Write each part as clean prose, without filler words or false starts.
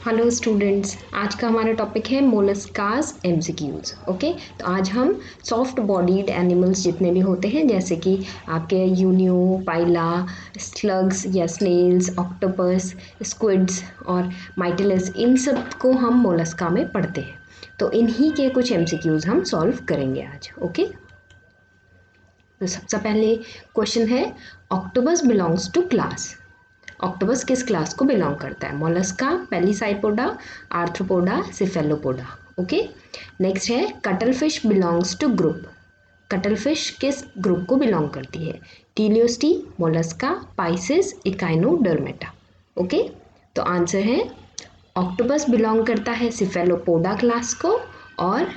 Hello students, आज का हमारा टॉपिक है मोलस्कास एमसीक्यूज। ओके, तो आज हम सॉफ्ट बॉडीड एनिमल्स जितने भी होते हैं जैसे कि आपके यूनियो, पाइला, स्लग्स या स्नेल्स, ऑक्टोपस, स्क्विड्स और माइटिलिस, इन सब को हम मोलस्का में पढ़ते हैं। तो इन्हीं के कुछ एमसीक्यूज हम सॉल्व करेंगे आज। ओके, तो सबसे पहले क्वेश्चन है, octopus belongs to class. Octopus किस क्लास को बिलोंग करता है? Mollusca, Pelecypoda, Arthropoda, Cephalopoda. Okay, next है, cuttlefish belongs to group. Cuttlefish किस ग्रुप को बिलोंग करती है? Teleostei, Mollusca, Pisces, Echinodermata. Okay, तो आंसर है ऑक्टोपस बिलोंग करता है सिफेलोपोडा क्लास को और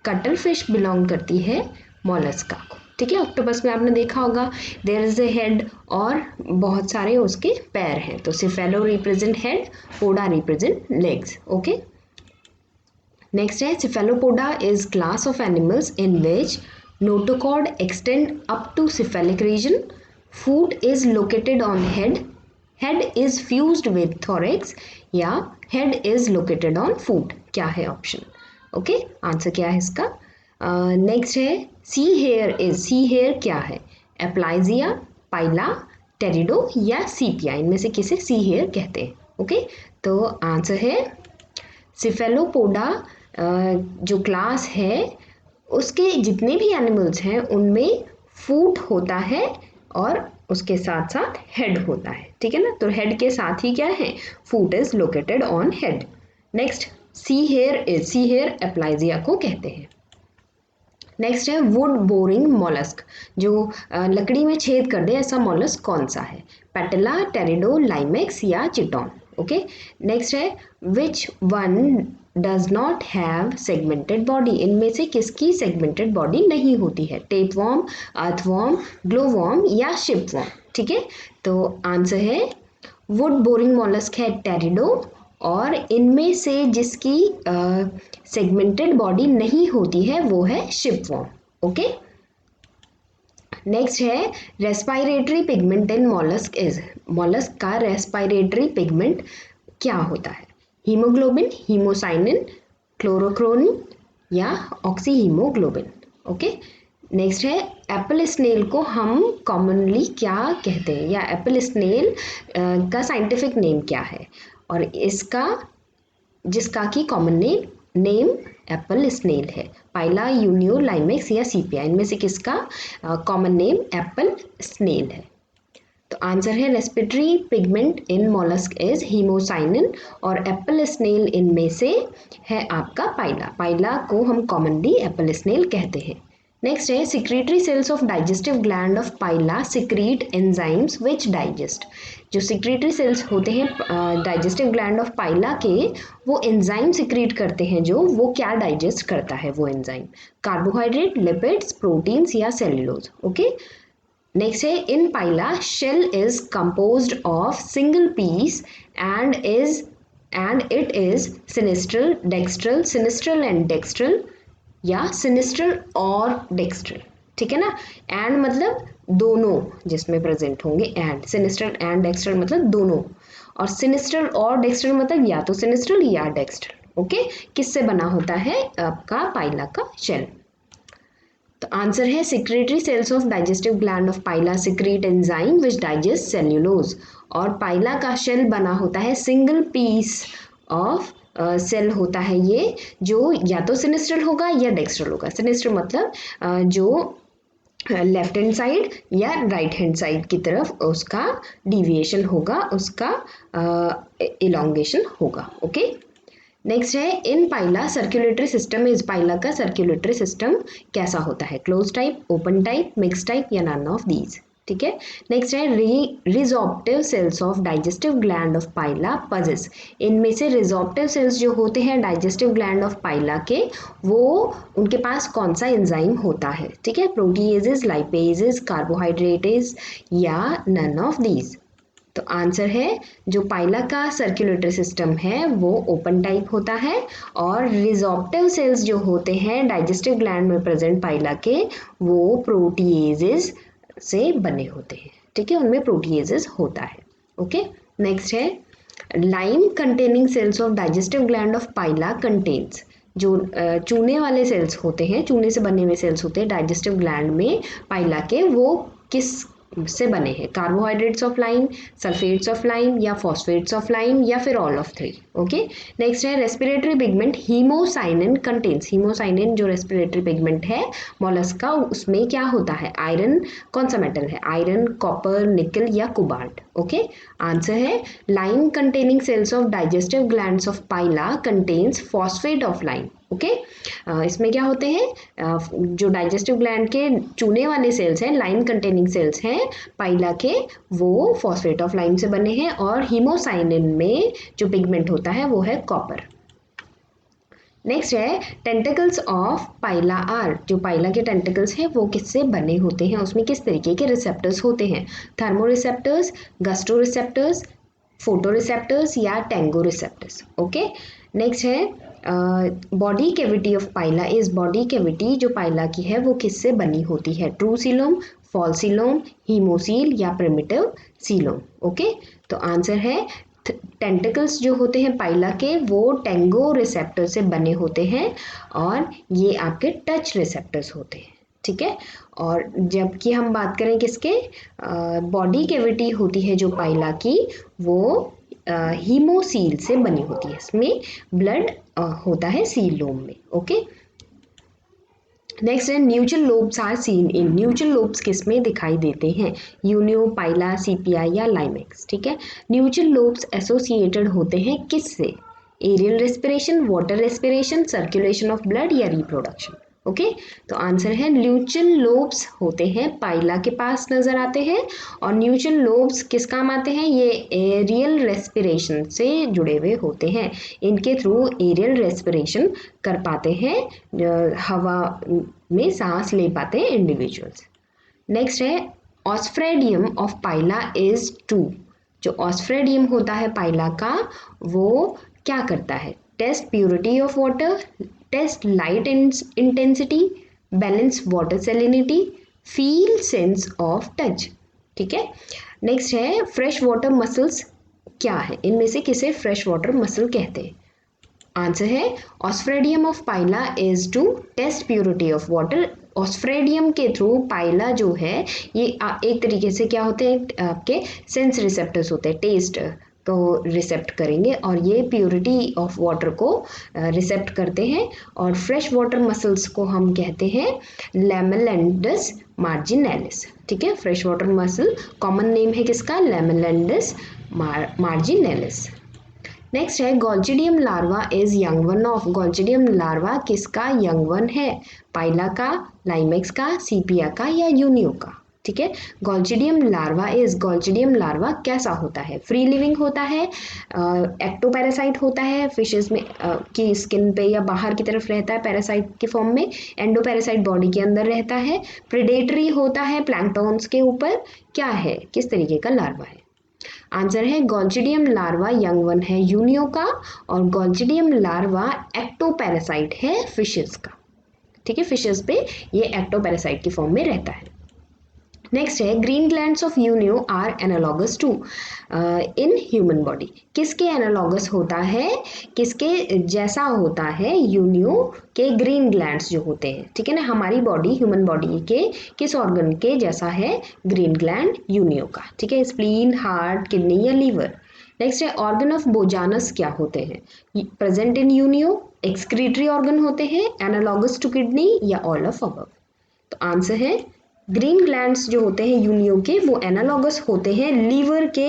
कटल फिश बिलोंग करती है मोलस्का को। ठीक है, ऑक्टोपस में आपने देखा होगा देयर इज ए हेड और बहुत सारे उसके पैर हैं, तो cephalo represent head, poda represent legs. Okay, next है, Cephalopoda is class of animals in which notochord extend up to cephalic region, foot is located on head, head is fused with thorax या head is located on foot. क्या है option? Okay, answer क्या है इसका? Next है, सी hare is, sea hair क्या है? एप्लाइजिया, पाइला, टेरिडो या सीपिया, इनमें से किसे सी हेयर कहते हैं? ओके, तो आंसर है सिफेलोपोडा जो क्लास है उसके जितने भी एनिमल्स हैं उनमें फूट होता है और उसके साथ साथ हेड होता है। ठीक है ना, तो हेड के साथ ही क्या है? Foot is located on head. Next, sea hare is, sea hare Aplysia को कहते हैं। नेक्स्ट है, वुड बोरिंग मॉलस्क, जो लकड़ी में छेद कर दे ऐसा मॉलस्क कौन सा है? पेटला, टेरिडो, लाइमेक्स या चिटॉन। ओके, नेक्स्ट है, which one does not have segmented body, इनमें से किसकी सेगमेंटेड बॉडी नहीं होती है? टेपवॉर्म, अर्थवॉर्म, ग्लोवॉर्म या शिपवॉर्म। ठीक है, तो आंसर है वुड बोरिंग मॉलस्क है टेरिडो और इनमें से जिसकी सेगमेंटेड बॉडी नहीं होती है वो है शिपवॉर्म। ओके, नेक्स्ट है, respiratory pigment in mollusc is, mollusc का रेस्पायरेटरी पिगमेंट क्या होता है? हीमोग्लोबिन, हीमोसाइनिन, क्लोरोक्रोनिन या ऑक्सीहीमोग्लोबिन। ओके, नेक्स्ट है, एप्पल स्नेल को हम कॉमनली क्या कहते हैं या एप्पल स्नेल का साइंटिफिक नेम क्या है? और इसका जिसका की कॉमन नेम एप्पल स्नेल है, पाइला, यूनियो, लाइमेक्स या सीपिया, इनमें से किसका कॉमन नेम एप्पल स्नेल है? तो आंसर है respiratory pigment in mollusc is haemocyanin और एप्पल स्नेल इनमें से है आपका पाइला, पाइला को हम कॉमनली एप्पल स्नेल कहते हैं। नेक्स्ट है, secretory cells of digestive gland of Pila secrete enzymes which digest, जो सिक्रीटरी सेल्स होते हैं डाइजेस्टिव ग्लैंड ऑफ पाइला के, वो एंजाइम सिक्रीट करते हैं जो वो क्या डाइजेस्ट करता है वो एंजाइम? कार्बोहाइड्रेट, लिपिड्स, प्रोटीन्स या सेल्यूलोज। ओके, नेक्स्ट है, in Pila shell is composed of single piece and it is sinistral, dextral, sinistral and dextral या सिनिस्ट्रल और डेक्स्ट्रल। ठीक है ना, एंड मतलब दोनों जिसमें प्रेजेंट होंगे, एंड सिनिस्ट्रल एंड डेक्स्ट्रल मतलब दोनों, और सिनिस्ट्रल और डेक्स्ट्रल मतलब या तो सिनिस्ट्रल या डेक्स्ट्रल। ओके, किससे बना होता है आपका पाइला का शेल? तो आंसर है secretory cells of digestive gland of Pila secrete enzyme which digest cellulose, और पाइला का शेल बना होता है सिंगल पीस ऑफ सेल होता है ये, जो या तो सिनिस्ट्रल होगा या डेक्स्ट्रल होगा। सिनिस्ट्रल मतलब जो लेफ्ट हैंड साइड या राइट हैंड साइड की तरफ उसका डिविएशन होगा, उसका इलोंगेशन होगा। ओके, नेक्स्ट है, in Pila circulatory system is, Pila का सर्कुलेटरी सिस्टम कैसा होता है? Close type, open type, mix type या नन ऑफ दीज। ठीक है, नेक्स्ट है, resorptive cells of digestive gland of Pila possess, इनमें से रिजॉर्प्टिव सेल्स जो होते हैं डाइजेस्टिव ग्लैंड ऑफ पाइला के, वो उनके पास कौन सा एंजाइम होता है? ठीक है, प्रोटीएजेस, लाइपेजेस, कार्बोहाइड्रेटेज या नन ऑफ दीज। तो आंसर है जो पाइला का सर्कुलेटरी सिस्टम है वो ओपन टाइप होता है और रिजॉर्प्टिव सेल्स जो होते हैं डाइजेस्टिव ग्लैंड में प्रेजेंट पाइला के, वो प्रोटीएजेस से बने होते हैं। ठीक है, उनमें प्रोटीएजेस होता है। ओके, नेक्स्ट है, lime containing cells of digestive gland of Pila contains, जो चूने वाले सेल्स होते हैं, चूने से बने हुए सेल्स होते हैं डाइजेस्टिव ग्लैंड में पाइला के, वो किस से बने हैं? Carbohydrates of lime, sulphates of lime या फॉस्फेट्स ऑफ लाइम या फिर all of three. Okay, next है respiratory pigment haemocyanin contains. Haemocyanin जो रेस्पिरेटरी पिगमेंट है मोलस्क का, उसमें क्या होता है? आयरन, कौन सा मेटल है? आयरन, कॉपर, निकल या कोबाल्ट। ओके, आंसर है lime containing cells of digestive glands of Pila contains phosphate of lime. Okay, इसमें क्या होते हैं? जो डाइजेस्टिव ग्लैंड के चूने वाले सेल्स हैं, लाइम कंटेनिंग सेल्स हैं पाइला के, वो फॉस्फेट ऑफ लाइम से बने हैं, और हीमोसाइनिन में जो पिगमेंट होता है वो है कॉपर। नेक्स्ट है टेंटिकल्स ऑफ पाइला आर। जो पाइला के टेंटिकल्स हैं वो किससे बने होते हैं? उसमें किस तरीके के रिसेप्टर्स होते हैं? Thermo receptors, gusto receptors, photo receptors या टेंगो रिसेप्टर्स। ओके, नेक्स्ट है body cavity of Pila is. Body cavity जो पाइला की है वो किससे बनी होती है? True coelom, false coelom, haemocoel या प्रिमिटिव सीलोम। ओके, तो आंसर है टेंटिकल्स जो होते हैं पाइला के वो टेंगो रिसेप्टर से बने होते हैं, और ये आपके टच रिसेप्टर्स होते हैं। ठीक है, और जबकि हम बात करें किसके, बॉडी कैविटी होती है जो पाइला की, वो हीमोसील से बनी होती है, इसमें ब्लड होता है सीलोम में। ओके, नेक्स्ट है nuchal lobes are seen in. Nuchal lobes किस में दिखाई देते हैं? यूनियो, पाइला, सीपिया या लाइमेक्स। ठीक है, न्यूचल लोब्स एसोसिएटेड होते हैं किससे? Aerial respiration, water respiration, circulation of blood या रिप्रोडक्शन। ओके, तो आंसर है न्यूचल लोब्स होते हैं पाइला के पास नजर आते हैं, और न्यूचल लोब्स किस काम आते हैं? ये एरियल रेस्पिरेशन से जुड़े हुए होते हैं, इनके थ्रू एरियल रेस्पिरेशन कर पाते हैं, हवा में सांस ले पाते हैं इंडिविजुअल्स। नेक्स्ट है ऑस्फ्रेडियम ऑफ पाइला इज 2। जो ऑस्फ्रेडियम होता है पाइला का वो क्या करता है? Test purity of water, test light intensity, balance water salinity, feel sense of touch. ठीक है, नेक्स्ट है फ्रेश वाटर मसल्स क्या है? इनमें से किसे फ्रेश वाटर मसल कहते हैं? आंसर है osphradium of Pila is to test purity of water. Osphradium के थ्रू पाइला जो है ये एक तरीके से क्या होते हैं? आपके सेंस रिसेप्टर्स होते हैं, टेस्ट को रिसेप्ट करेंगे और ये प्योरिटी ऑफ वाटर को रिसेप्ट करते हैं। और फ्रेश वाटर मसल्स को हम कहते हैं लैमेलिडस मार्जिनैलिस। ठीक है, fresh water mussel common name है किसका? Lamellidens marginalis. नेक्स्ट है glochidium larva is young one of. Glochidium larva किसका यंग वन है? पाइला का, लाइमेक्स का, सीपिया का या यूनियो का। ठीक है, गोल्चिडियम लार्वा कैसा होता है? फ्री लिविंग होता है, एक्टोपैरासाइट होता है, फिशेस में की स्किन पे या बाहर की तरफ रहता है पैरासाइट के फॉर्म में, एंडोपैरासाइट बॉडी के अंदर रहता है, प्रेडेटरी होता है प्लैंक्टॉन्स के ऊपर। क्या है, किस तरीके का लार्वा है? आंसर है गोल्चिडियम लार्वा यंग वन है यूनियो का, और गोल्चिडियम लार्वा एक्टोपैरासाइट है फिशेस का। ठीक है, फिशेस पे ये एक्टोपैरासाइट की फॉर्म में रहता है। नेक्स्ट है green glands of Unio are analogous to in human body. किसके एनालॉगस होता है, किसके जैसा होता है? यूनियो के ग्रीन ग्लैंड्स जो होते हैं। ठीक है ना, हमारी बॉडी, ह्यूमन बॉडी के किस ऑर्गन के जैसा है ग्रीन ग्लैंड? यूनियो का। ठीक है, स्प्लीन, हार्ट, किडनी या लीवर। नेक्स्ट है ऑर्गन ऑफ बोजानस क्या होते हैं? Present in Unio, excretory organ होते हैं, एनालॉगस टू किडनी या ऑल ऑफ अबव। तो आंसर है ग्रीन ग्लैंड्स जो होते हैं यूनियो के वो एनालॉगस होते हैं लीवर के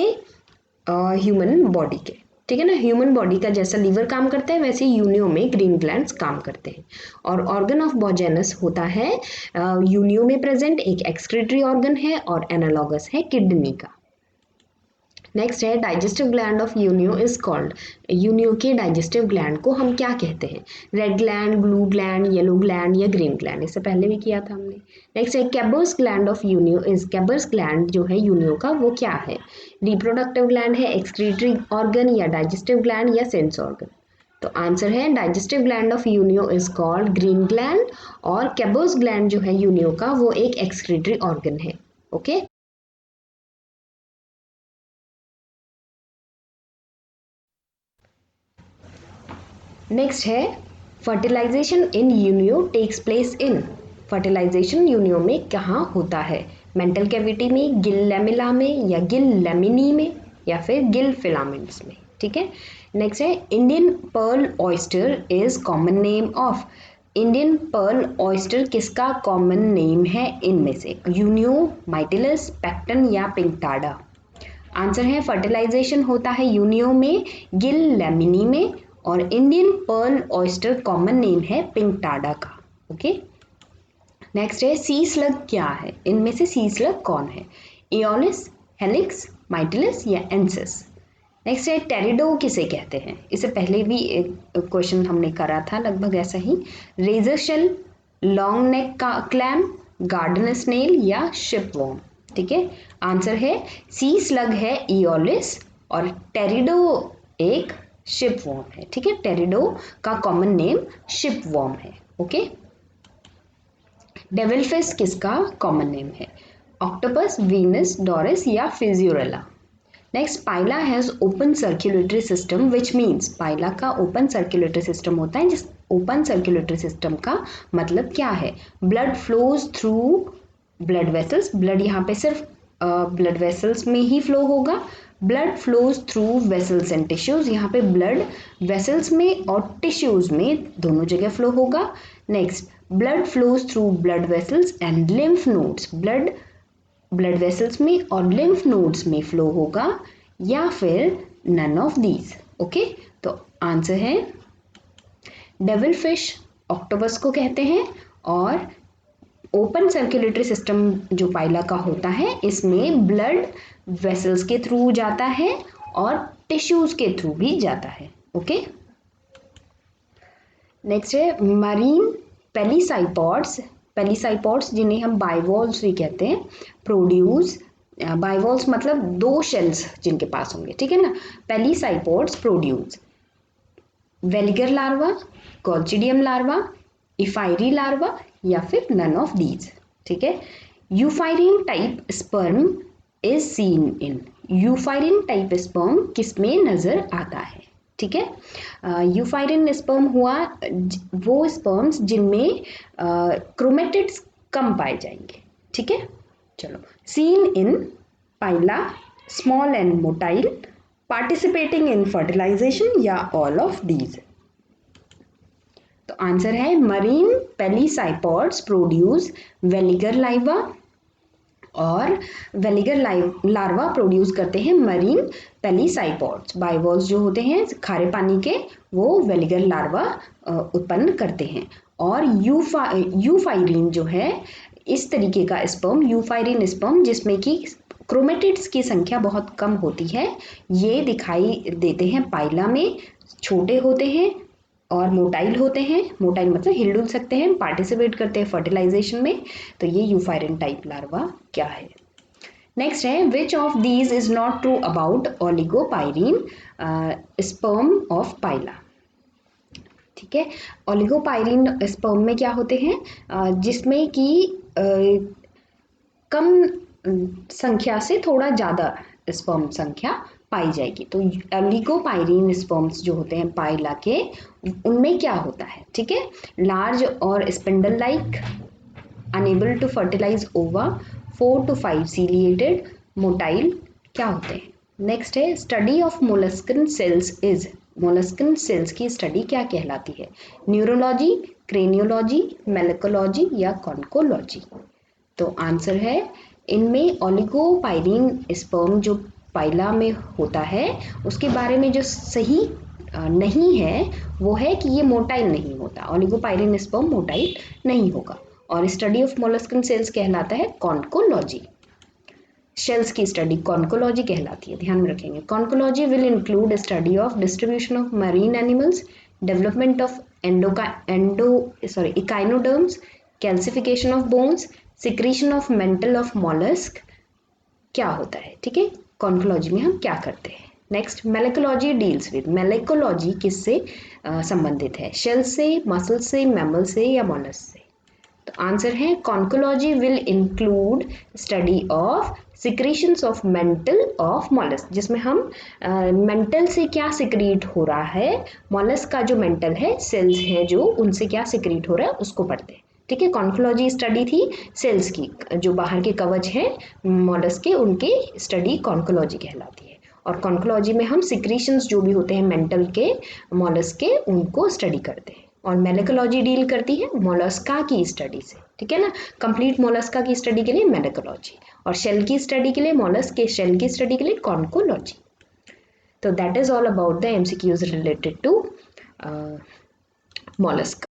ह्यूमन बॉडी के। ठीक है ना, ह्यूमन बॉडी का जैसा लीवर काम करता है वैसे यूनियो में ग्रीन ग्लैंड्स काम करते हैं। और ऑर्गन ऑफ बोजेनस होता है यूनियो में प्रेजेंट एक एक्सक्रीटरी ऑर्गन है और एनालॉगस है किडनी का। नेक्स्ट है digestive gland of Unio is called. Unio के डाइजेस्टिव ग्लैंड को हम क्या कहते हैं? Red gland, blue gland, yellow gland या ग्रीन ग्लैंड। इससे पहले भी किया था हमने। नेक्स्ट है Keber's gland of Unio is. Keber's gland जो है यूनियो का वो क्या है? रिप्रोडक्टिव ग्लैंड है, एक्सक्रीटरी ऑर्गन या डाइजेस्टिव ग्लैंड या सेंस ऑर्गन। तो आंसर है digestive gland of Unio is called green gland, और कैबर्स ग्लैंड जो है यूनियो का वो एक एक्सक्रीटरी ऑर्गन है। ओके। नेक्स्ट है fertilisation in Unio takes place in. Fertilisation Unio में कहाँ होता है? मेंटल कैविटी में, गिल लैमिला में, या गिल लैमिनी में, या फिर गिल फिलामेंट्स में। ठीक है। नेक्स्ट है Indian pearl oyster is common name of. Indian pearl oyster किसका कॉमन नेम है इनमें से? यूनियो, माइटिलस, पैक्टन या पिंकटाडा? आंसर है फर्टिलाइजेशन होता है यूनियो में, गिल लैमिनी में, और Indian pearl oyster common name है पिंकटाडा का। ओके। नेक्स्ट है सी स्लग क्या है? इनमें से सी स्लग कौन है? एओलिस, हेलिक्स, माइटिलस या एंसिस? नेक्स्ट है टेरिडो किसे कहते हैं? इससे पहले भी एक क्वेश्चन हमने करा था लगभग ऐसा ही। रेजर शेल, लॉन्ग नेक का क्लैम, गार्डन स्नेल या शिपवॉर्म? ठीक है। आंसर है सी स्लग है एओलिस और टेरिडो एक शिपवॉर्म है। ठीक है। टेरिडो का कॉमन नेम शिपवॉर्म है। ओके। डेविल फिश किसका कॉमन नेम है? ऑक्टोपस, वीनस, डोरिस या Fissurella? Next, Pila has open circulatory system which means. Pila का ओपन सर्कुलेटरी सिस्टम होता है, जिस ओपन सर्कुलेटरी सिस्टम का मतलब क्या है? Blood flows through blood vessels. Blood यहाँ पे सिर्फ ब्लड वेसल्स में ही फ्लो होगा। Blood flows through vessels and tissues. यहाँ पे ब्लड वेसल्स में और टिश्यूज में दोनों जगह फ्लो होगा। Next, blood flows through blood vessels and lymph nodes. Blood vessels में और लिम्फ नोड्स में फ्लो होगा, या फिर नन ऑफ दीज। ओके। तो आंसर है डेविल फिश ऑक्टोपस को कहते हैं, और ओपन सर्कुलेटरी सिस्टम जो पाइला का होता है इसमें ब्लड वेसल्स के थ्रू जाता है और टिश्यूज के थ्रू भी जाता है। ओके। नेक्स्ट है मरीन पेलिसाइपॉड्स। पेलिसाइपॉड्स जिन्हें हम बाइवॉल्व्स भी कहते हैं, प्रोड्यूस, बाइवॉल्व्स मतलब दो शेल्स जिनके पास होंगे। ठीक है ना। Pelecypods produce veliger larva, glochidium larva, ephyra larva या फिर नन ऑफ दीज। ठीक है। Eupyrene type sperm is seen in. Eupyrene type sperm किसमें नजर आता है? ठीक है। यूफायरिन स्पर्म हुआ वो स्पर्म्स जिनमें क्रोमेटिड्स कम पाए जाएंगे। ठीक है। चलो, seen in Pila, small and motile, participating in fertilisation या ऑल ऑफ दीज? तो आंसर है marine pelecypods produce veliger larva, और वेलिगर लार्वा प्रोड्यूस करते हैं मरीन पेलिसाइपॉड्स। बाइवॉल्व्स जो होते हैं खारे पानी के, वो वेलिगर लार्वा उत्पन्न करते हैं। और यूफायरिन जो है इस तरीके का स्पर्म, यूफायरिन स्पर्म जिसमें कि क्रोमेटिड्स की संख्या बहुत कम होती है, ये दिखाई देते हैं पाइला में। छोटे होते हैं और मोटाइल होते हैं। मोटाइल मतलब हिल डुल सकते हैं, पार्टिसिपेट करते हैं फर्टिलाइजेशन में। तो ये यूफायरिन टाइप लार्वा क्या है? नेक्स्ट है which of these is not true about oligopyrene sperm of Pila? ठीक है। ओलिगोपाइरिन स्पर्म में क्या होते हैं? जिसमें कि कम संख्या से थोड़ा ज़्यादा स्पर्म संख्या पाई जाएगी। तो ओलिगोपाइरिन स्पर्म्स जो होते हैं पाइला के, उनमें क्या होता है? ठीक है। लार्ज और spindle like, enable to fertilise ova, 4 to 5 ciliated, motile क्या होते हैं? नेक्स्ट है study of molluscan shells is. Molluscan shells की स्टडी क्या कहलाती है? न्यूरोलॉजी, क्रेनियोलॉजी, मेलेकोलॉजी या कॉन्कोलॉजी? तो आंसर है इनमें ओलिगोपाइरिन स्पर्म जो पाइला में होता है उसके बारे में जो सही नहीं है वो है कि ये मोटाइल नहीं होता। ओलिगोपाइरिन स्पर्म मोटाइल नहीं होगा। और स्टडी ऑफ मोलस्कन सेल्स कहलाता है कॉन्कोलॉजी। शेल्स की स्टडी कॉन्कोलॉजी कहलाती है, ध्यान में रखेंगे। Conchology will include study of distribution of marine animals, development of echinoderms, calcification of bones, secretion of mental of mollusc क्या होता है? ठीक है। कॉन्कोलॉजी में हम क्या करते हैं? Next, malacology deals with. Malacology किससे संबंधित है? शेल से, मसल से, मैमल से या मॉलस्क से? तो आंसर है conchology will include study of secretions of mental of mollusc, जिसमें हम मेंटल से क्या सिक्रीट हो रहा है, मॉलस्क का जो मेंटल है, सेल्स हैं जो, उनसे क्या सिक्रीट हो रहा है उसको पढ़ते हैं। ठीक है, कॉन्कोलॉजी स्टडी थी सेल्स की, जो बाहर के कवच हैं मॉलस्क के, उनकी स्टडी कॉन्कोलॉजी कहलाती है। और कॉन्कोलॉजी में हम सिक्रीशंस जो भी होते हैं मेंटल के, मॉलस्क के, उनको स्टडी करते हैं। और मेलेकोलॉजी डील करती है मोलस्का की स्टडी से। ठीक है ना, कंप्लीट मोलस्का की स्टडी के लिए मेलेकोलॉजी, और शेल की स्टडी के लिए, मोलस्क के शेल की स्टडी के लिए कॉन्कोलॉजी। तो that is all about the MCQs related to mollusc.